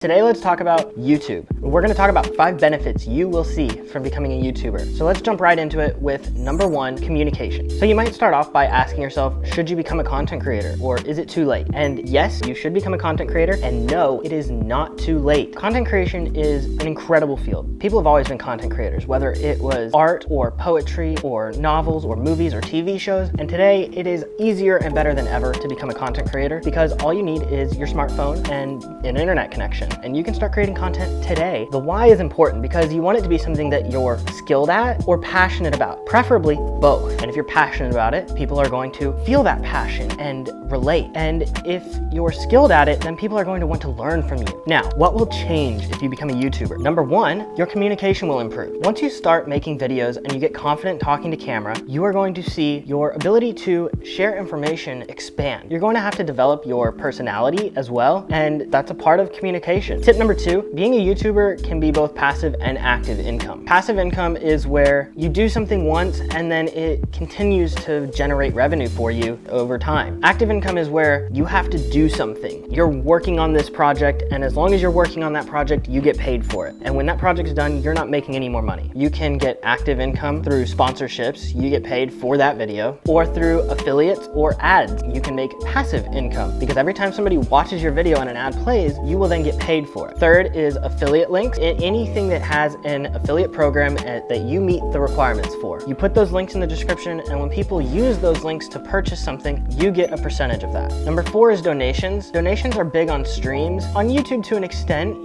Today, let's talk about YouTube. We're gonna talk about 5 benefits you will see from becoming a YouTuber. So let's jump right into it with number 1, communication. So you might start off by asking yourself, should you become a content creator or is it too late? And yes, you should become a content creator, and no, it is not too late. Content creation is an incredible field. People have always been content creators, whether it was art or poetry or novels or movies or TV shows. And today it is easier and better than ever to become a content creator because all you need is your smartphone and an internet connection. And you can start creating content today. The why is important because you want it to be something that you're skilled at or passionate about, preferably both. And if you're passionate about it, people are going to feel that passion and relate. And if you're skilled at it, then people are going to want to learn from you. Now, what will change if you become a YouTuber? Number 1, your communication will improve. Once you start making videos and you get confident talking to camera, you are going to see your ability to share information expand. You're going to have to develop your personality as well, and that's a part of communication. Tip number 2, being a YouTuber can be both passive and active income. Passive income is where you do something once and then it continues to generate revenue for you over time. Active income is where you have to do something. You're working on this project, and as long as you're working on that project, you get paid for it. And when that project's done, you're not making any more money. You can get active income through sponsorships, you get paid for that video, or through affiliates or ads. You can make passive income because every time somebody watches your video and an ad plays, you will then get paid for it. Third is affiliate links. Anything that has an affiliate program that you meet the requirements for. You put those links in the description, and when people use those links to purchase something, you get a percentage of that. Number 4 is donations. Donations are big on streams. On YouTube to an extent,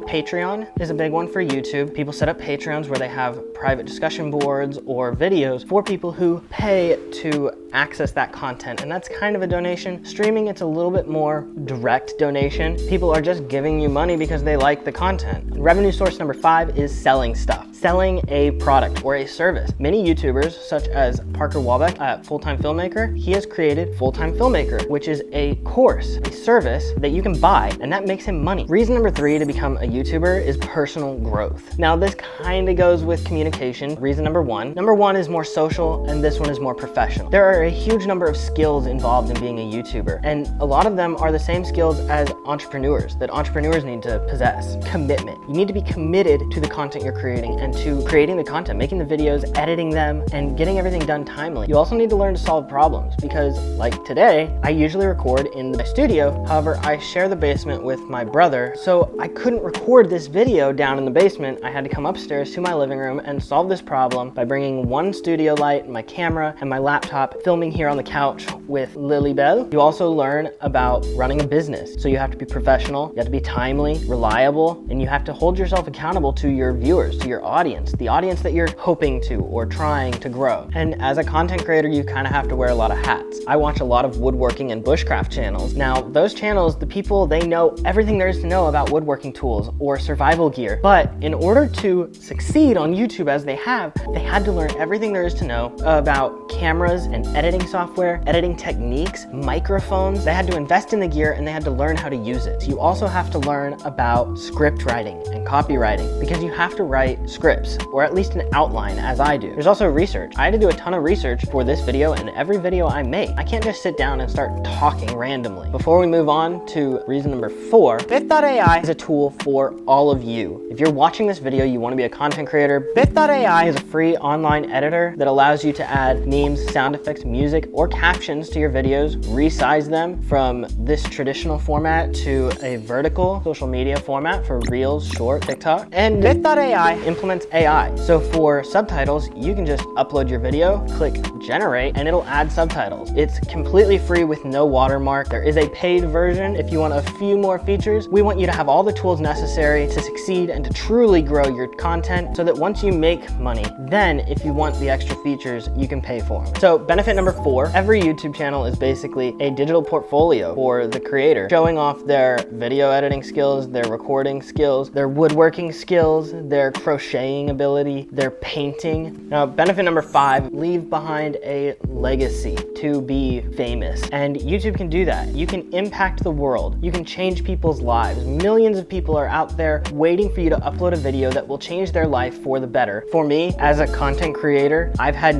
Patreon is a big one for YouTube. People set up Patreons where they have private discussion boards or videos for people who pay to access that content, and that's kind of a donation. Streaming, it's a little bit more direct donation. People are just giving you money because they like the content. Revenue source number 5 is selling stuff. Selling a product or a service. Many YouTubers, such as Parker Walbeck at Full-Time Filmmaker, he has created Full-Time Filmmaker, which is a course, a service that you can buy, and that makes him money. Reason number 3 to become a YouTuber is personal growth. Now, this kind of goes with communication. Reason number 1. Number 1 is more social, and this one is more professional. There are a huge number of skills involved in being a YouTuber, and a lot of them are the same skills as entrepreneurs that entrepreneurs need to possess. Commitment. You need to be committed to the content you're creating and to creating the content, making the videos, editing them, and getting everything done timely. You also need to learn to solve problems because, like today, I usually record in my studio. However, I share the basement with my brother, so I couldn't record this video down in the basement. I had to come upstairs to my living room and solve this problem by bringing one studio light, my camera, and my laptop, filming here on the couch with Lily Bell. You also learn about running a business. So you have to be professional, you have to be timely, reliable, and you have to hold yourself accountable to your viewers, to your audience, the audience that you're hoping to or trying to grow. And as a content creator, you kind of have to wear a lot of hats. I watch a lot of woodworking and bushcraft channels. Now, those channels, the people, they know everything there is to know about woodworking tools or survival gear. But in order to succeed on YouTube as they had to learn everything there is to know about cameras and editing software, editing techniques, microphones. They had to invest in the gear and they had to learn how to use it. So you also have to learn about script writing and copywriting because you have to write scripts, or at least an outline, as I do. There's also research. I had to do a ton of research for this video, and every video I make, I can't just sit down and start talking randomly. Before we move on to reason number 4, Bith.ai is a tool for all of you. If you're watching this video, you want to be a content creator, Bith.ai is a free online editor that allows you to add memes, sound effects, music, or captions to your videos, resize them from this traditional format to a vertical social media format for Reels, Short, TikTok. And Bith.ai implements AI. So for subtitles, you can just upload your video, click generate, and it'll add subtitles. It's completely free with no watermark. There is a paid version if you want a few more features. We want you to have all the tools necessary to succeed and to truly grow your content so that once you make money, then if you want the extra features, you can pay for them. So benefit number 4, every YouTube channel is basically a digital portfolio for the creator, showing off their video editing skills, their recording skills, their woodworking skills, their crocheting ability, their painting. Now, benefit number 5, leave behind a legacy to be famous. And YouTube can do that. You can impact the world. You can change people's lives. Millions of people are out there waiting for you to upload a video that will change their life for the better. For me, as a content creator, I've had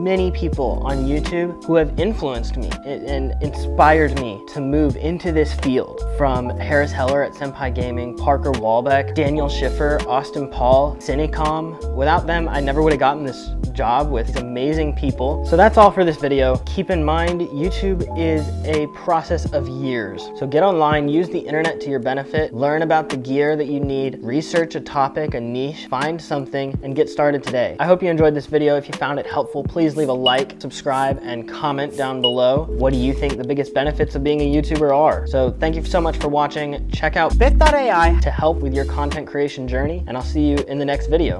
many people on YouTube who have influenced me and inspired me to move into this field. From Harris Heller at Senpai Gaming, Parker Walbeck, Daniel Schiffer, Austin Paul, Cinecom. Without them, I never would have gotten this job with these amazing people. So that's all for this video. Keep in mind, YouTube is a process of years. So get online, use the internet to your benefit, learn about the gear that you need, research a topic, a niche, find something, and get started today. I hope you enjoyed this video. If you found it helpful, please leave a like, subscribe, and comment down below. What do you think the biggest benefits of being a YouTuber are? So thank you so much for watching. Check out Bith.ai to help with your content creation journey, and I'll see you in the next video.